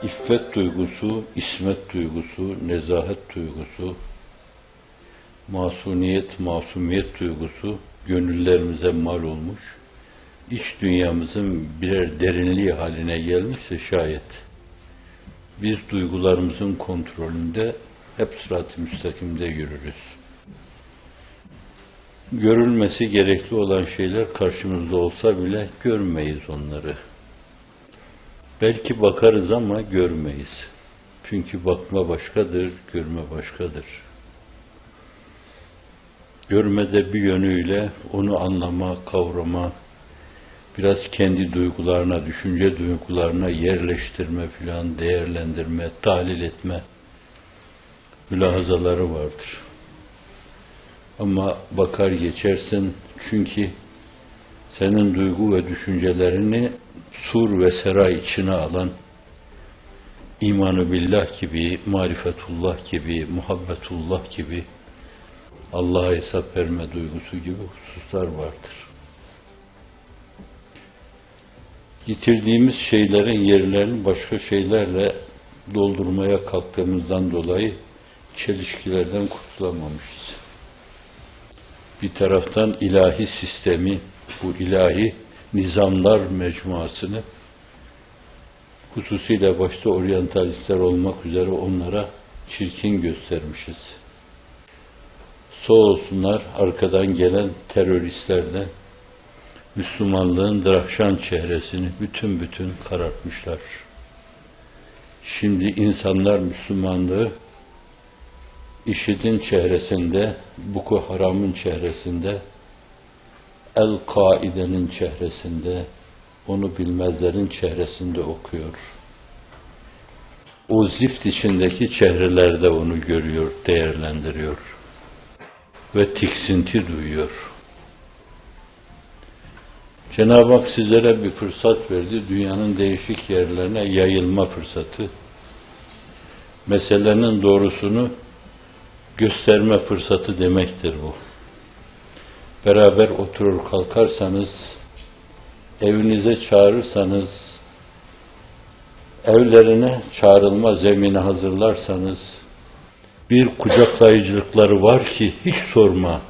İffet duygusu, ismet duygusu, nezahet duygusu, masumiyet, masumiyet duygusu gönüllerimize mal olmuş, iç dünyamızın birer derinliği haline gelmişse şayet, biz duygularımızın kontrolünde hep sırat-ı müstakimde yürürüz. Görülmesi gerekli olan şeyler karşımızda olsa bile görmeyiz onları. Belki bakarız ama görmeyiz. Çünkü bakma başkadır, görme başkadır. Görmede bir yönüyle onu anlama, kavrama, biraz kendi duygularına, düşünce duygularına yerleştirme filan, değerlendirme, tahlil etme mülahazaları vardır. Ama bakar geçersin çünkü senin duygu ve düşüncelerini sur ve seray içine alan iman-ı billah gibi, marifetullah gibi, muhabbetullah gibi, Allah'a hesap verme duygusu gibi hususlar vardır. Getirdiğimiz şeylerin yerlerini başka şeylerle doldurmaya kalktığımızdan dolayı çelişkilerden kurtulamamışız. Bir taraftan ilahi sistemi, bu ilahi nizamlar mecmuasını, hususiyle başta oryantalistler olmak üzere onlara çirkin göstermişiz. Sağ olsunlar arkadan gelen teröristlerden Müslümanlığın drahşan çehresini bütün karartmışlar. Şimdi insanlar Müslümanlığı IŞİD'in çehresinde, Boko Haram'ın çehresinde, El-Kaide'nin çehresinde, onu bilmezlerin çehresinde okuyor. O zift içindeki çehrelerde onu görüyor, değerlendiriyor ve tiksinti duyuyor. Cenab-ı Hak sizlere bir fırsat verdi, dünyanın değişik yerlerine yayılma fırsatı, meselenin doğrusunu gösterme fırsatı demektir bu. Beraber oturur kalkarsanız, evinize çağırırsanız, evlerine çağrılma zemini hazırlarsanız, bir kucaklayıcılıkları var ki hiç sorma.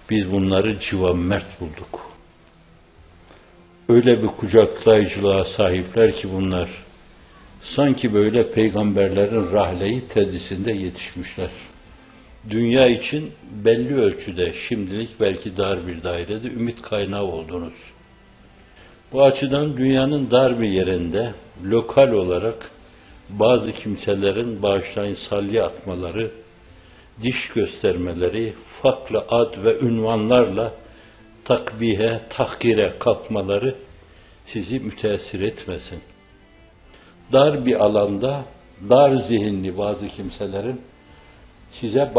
Biz bunları civan mert bulduk. Öyle bir kucaklayıcılığa sahipler ki bunlar, sanki böyle peygamberlerin rahleyi tedrisinde yetişmişler. Dünya için belli ölçüde, şimdilik belki dar bir dairede ümit kaynağı oldunuz. Bu açıdan dünyanın dar bir yerinde, lokal olarak bazı kimselerin bağışlayın salya atmaları, diş göstermeleri, farklı ad ve ünvanlarla takbihe, tahkire kalkmaları sizi müteessir etmesin. Dar bir alanda, dar zihinli bazı kimselerin size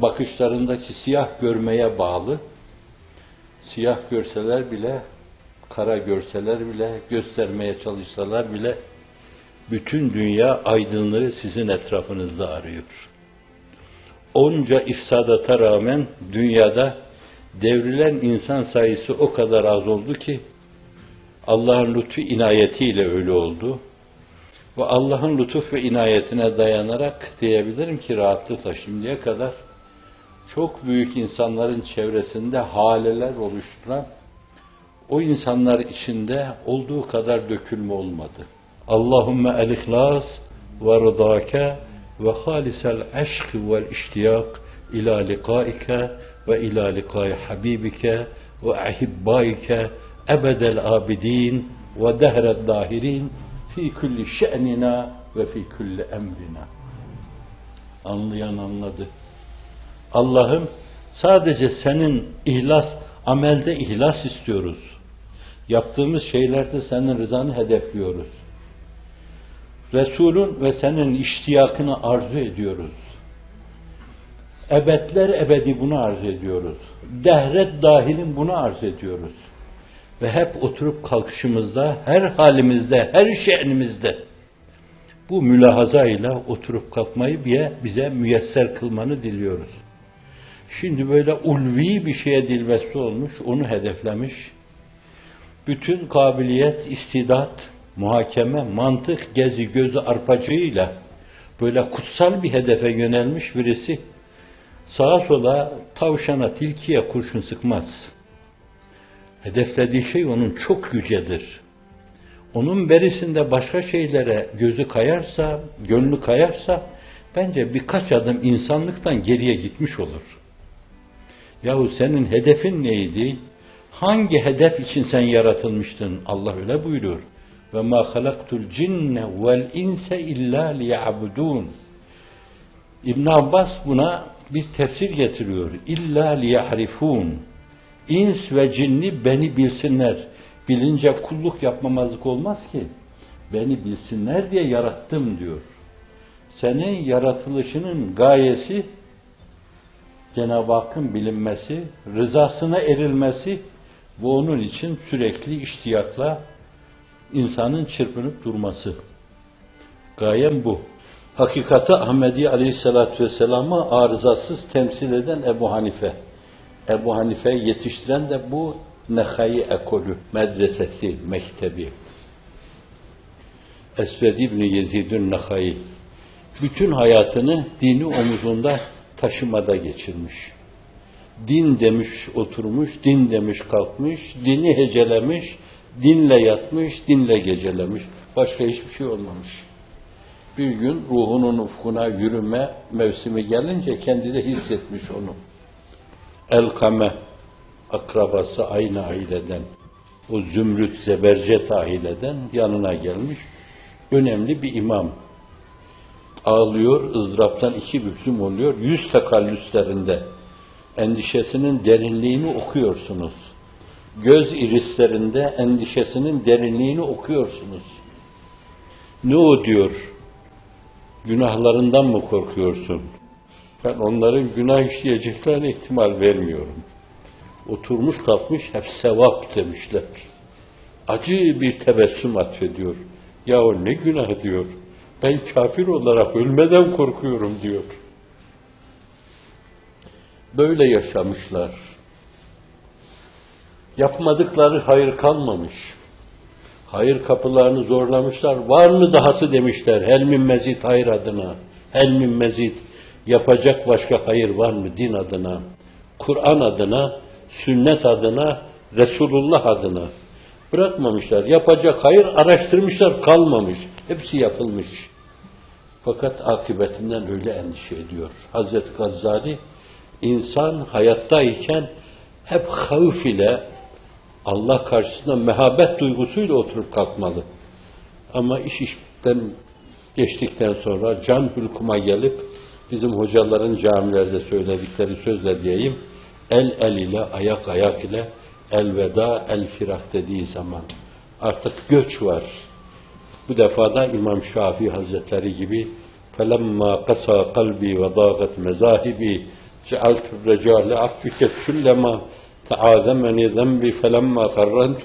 bakışlarındaki siyah görmeye bağlı, siyah görseler bile, kara görseler bile, göstermeye çalışsalar bile, bütün dünya aydınlığı sizin etrafınızda arıyor. Onca ifsadata rağmen dünyada devrilen insan sayısı o kadar az oldu ki, Allah'ın lütfu inayetiyle öyle oldu. Ve Allah'ın lütuf ve inayetine dayanarak diyebilirim ki rahatlıkla şimdiye kadar çok büyük insanların çevresinde haleler oluşturan o insanlar içinde olduğu kadar dökülme olmadı. Allahümme el-ihlas ve rıdâke ve halisel aşk vel iştiyak ila likaike ve ila likai habibike ve ahibbaike ebedel abidin ve dehred dahirin fi kulli şe'nina ve fi kulli emrina. Anlayan anladı. Allah'ım sadece senin amelde ihlas istiyoruz. Yaptığımız şeylerde senin rızanı hedefliyoruz. Resulün ve senin iştiyakını arzu ediyoruz. Ebedler ebedi bunu arzu ediyoruz. Dehret dahilin bunu arzu ediyoruz. Ve hep oturup kalkışımızda, her halimizde, her şe'nimizde bu mülahazayla oturup kalkmayı bize müyesser kılmanı diliyoruz. Şimdi böyle ulvi bir şeye dilbeste olmuş, onu hedeflemiş. Bütün kabiliyet, istidat, muhakeme, mantık, gezi, gözü arpacığıyla böyle kutsal bir hedefe yönelmiş birisi sağa sola, tavşana, tilkiye kurşun sıkmaz. Hedeflediği şey onun çok yücedir. Onun berisinde başka şeylere gözü kayarsa, gönlü kayarsa, bence birkaç adım insanlıktan geriye gitmiş olur. Yahu senin hedefin neydi? Hangi hedef için sen yaratılmıştın? Allah öyle buyuruyor. Ve ma halaktul cinne vel inse illa liya'budun. İbn Abbas buna bir tefsir getiriyor. İlla liyahrifun. İns ve cinni beni bilsinler. Bilince kulluk yapmamazlık olmaz ki. Beni bilsinler diye yarattım diyor. Senin yaratılışının gayesi Cenab-ı Hakk'ın bilinmesi, rızasına erilmesi ve onun için sürekli iştiyakla insanın çırpınıp durması. Gayem bu. Hakikati Ahmedi Aleyhisselatü Vesselam'ı arızasız temsil eden Ebu Hanife. Ebu Hanife'yi yetiştiren de bu Nehai ekolü, medresesi, mektebi. Esved İbni Yezid'ün Nehai. Bütün hayatını dini omuzunda taşımada geçirmiş. Din demiş oturmuş, din demiş kalkmış, dini hecelemiş, dinle yatmış, dinle gecelemiş. Başka hiçbir şey olmamış. Bir gün ruhunun ufkuna yürüme mevsimi gelince kendi de hissetmiş onu. Elkame, akrabası aynı aileden, o Zümrüt Zebercet aileden yanına gelmiş. Önemli bir imam. Ağlıyor, ızdıraptan iki büklüm oluyor. Yüz tekallüslerinde endişesinin derinliğini okuyorsunuz. Göz irislerinde endişesinin derinliğini okuyorsunuz. Ne o diyor? Günahlarından mı korkuyorsun? Ben onların günah işleyeceklerine ihtimal vermiyorum. Oturmuş kalkmış hep sevap demişler. Acı bir tebessüm atfediyor. Yahu ne günah diyor. Ben kafir olarak ölmeden korkuyorum diyor. Böyle yaşamışlar. Yapmadıkları hayır kalmamış. Hayır kapılarını zorlamışlar. Var mı dahası demişler. Hel min mezid hayır adına. Hel min mezid. Yapacak başka hayır var mı din adına? Kur'an adına, sünnet adına, Resulullah adına. Bırakmamışlar. Yapacak hayır araştırmışlar kalmamış. Hepsi yapılmış. Fakat akıbetinden öyle endişe ediyor. Hazreti Gazali, insan hayattayken hep havf ile Allah karşısında mehabet duygusuyla oturup kalkmalı. Ama iş işten geçtikten sonra can hülkuma gelip bizim hocaların camilerde söyledikleri sözle diyeyim, el ile, ayak ayak ile elveda, el firak dediği zaman artık göç var. Bu defa da İmam Şafii Hazretleri gibi فَلَمَّا قَسَى قَلْبِي وَضَاغَتْ مَزَاهِبِي جَعَلْتُ الرَّجَالِ عَفِّكَ كُلَّمَا تَعَاذَمَنِي ذَنْبِي فَلَمَّا قَرَّنْتُ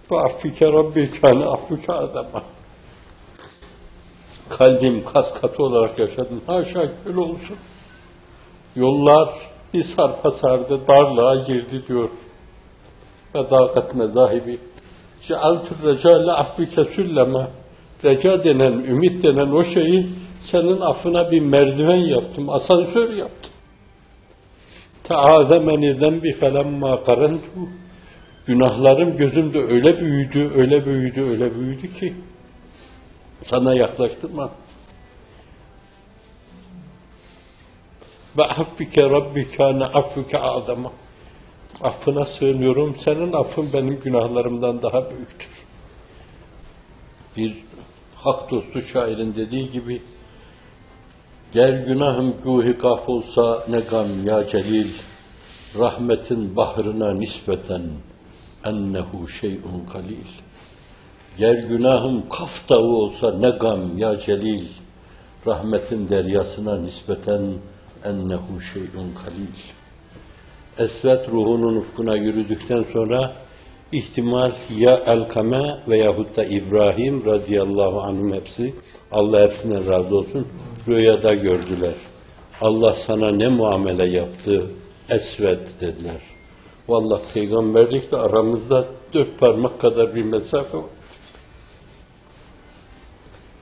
فَعَفِّكَ رَبِّي كَانَ عَفُّكَ عَذَمًا. Kalbim kas katı olarak yaşadım. Haşa öyle olsun. Yollar bir sarpa sardı, darlığa girdi diyor. وَضَاغَتْ مَزَاهِبِي جَعَلْتُ الرَّجَالِ عَفِّكَ سُلَّمَا. Reca denen, ümit denen o şeyi senin affına bir merdiven yaptım, asansör yaptım. Teazemeni zembi felemma karentu. Günahlarım gözümde öyle büyüdü, öyle büyüdü, öyle büyüdü ki sana yaklaştırma. Ve affike Rabbi kâne affuke adama. Affına sığınıyorum, senin affın benim günahlarımdan daha büyüktür. Bir hak dostu şairin dediği gibi, gel günahım gühi kaf olsa ne gam ya celil, rahmetin bahrına nispeten ennehu şey'un kalil. Gel günahım kaf dağı olsa ne gam ya celil, rahmetin deryasına nispeten ennehu şey'un kalil. Esvet ruhunun ufkuna yürüdükten sonra ihtimal ya Elkame veyahut da İbrahim radıyallahu anhum hepsi, Allah hepsinden razı olsun, rüyada gördüler. Allah sana ne muamele yaptı? Esved dediler. Vallahi peygamberlikle aramızda 4 parmak kadar bir mesafe var.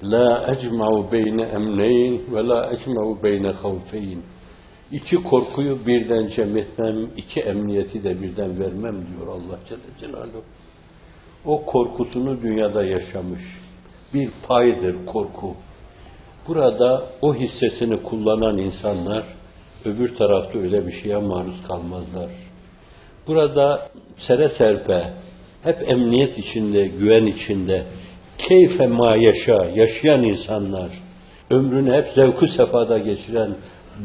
La ecma'u beyne emneyn ve la ecma'u beyne havfeyn. İki korkuyu birden cem etmem, iki emniyeti de birden vermem diyor Allah Celle Celaluhu. O korkusunu dünyada yaşamış. Bir paydır korku. Burada o hissesini kullanan insanlar öbür tarafta öyle bir şeye maruz kalmazlar. Burada sere serpe, hep emniyet içinde, güven içinde, keyfe ma yaşayan insanlar, ömrünü hep zevku sefada geçiren,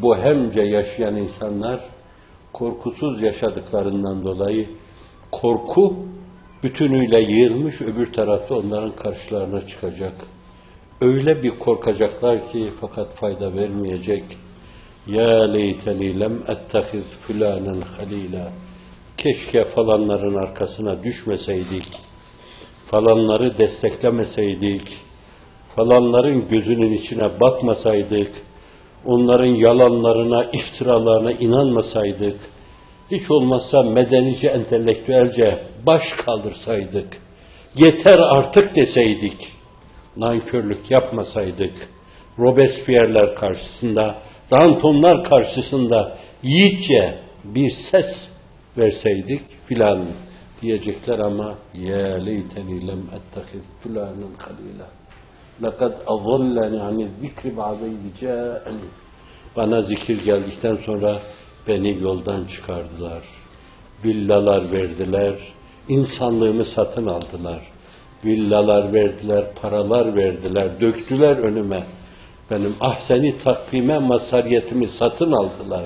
bohemce yaşayan insanlar, korkusuz yaşadıklarından dolayı korku bütünüyle yığılmış, öbür tarafta onların karşılarına çıkacak. Öyle bir korkacaklar ki fakat fayda vermeyecek. Ya leyteni lem ettehiz fulanen halila. Keşke falanların arkasına düşmeseydik, falanları desteklemeseydik, falanların gözünün içine bakmasaydık, onların yalanlarına, iftiralarına inanmasaydık, hiç olmazsa medenice, entelektüelce baş kaldırsaydık, yeter artık deseydik, nankörlük yapmasaydık, Robespierre'ler karşısında, Dantonlar karşısında yiğitçe bir ses verseydik filan diyecekler ama ya leyteni lem ettehiz fulanen halila. Lekad azallani ani zikri ba'deydi ca'ani. Bana zikir geldikten sonra beni yoldan çıkardılar. Villalar verdiler, insanlığımı satın aldılar. Villalar verdiler, paralar verdiler, döktüler önüme. Benim ahseni takvime mazhariyetimi satın aldılar.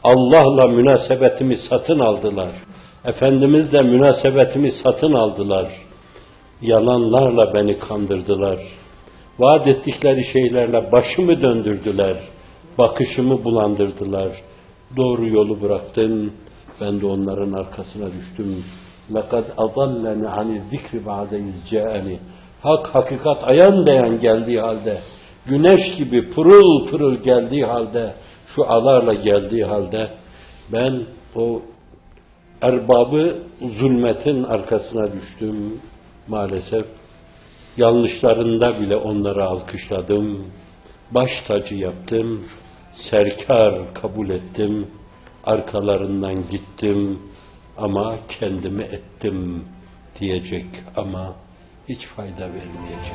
Allah'la münasebetimi satın aldılar. Efendimizle münasebetimi satın aldılar. Yalanlarla beni kandırdılar. Vaat ettikleri şeylerle başımı döndürdüler. Bakışımı bulandırdılar. Doğru yolu bıraktım. Ben de onların arkasına düştüm. لَقَدْ أَضَلَّنِ عَنِ الذِّكْرِ بَعْدَ اِزْجَاءَنِ Hak, hakikat ayan dayan geldiği halde, güneş gibi pırıl pırıl geldiği halde, şualarla geldiği halde, ben o erbabı zulmetin arkasına düştüm maalesef. Yanlışlarında bile onları alkışladım, baş tacı yaptım, serkar kabul ettim, arkalarından gittim ama kendimi ettim diyecek ama hiç fayda vermeyecek.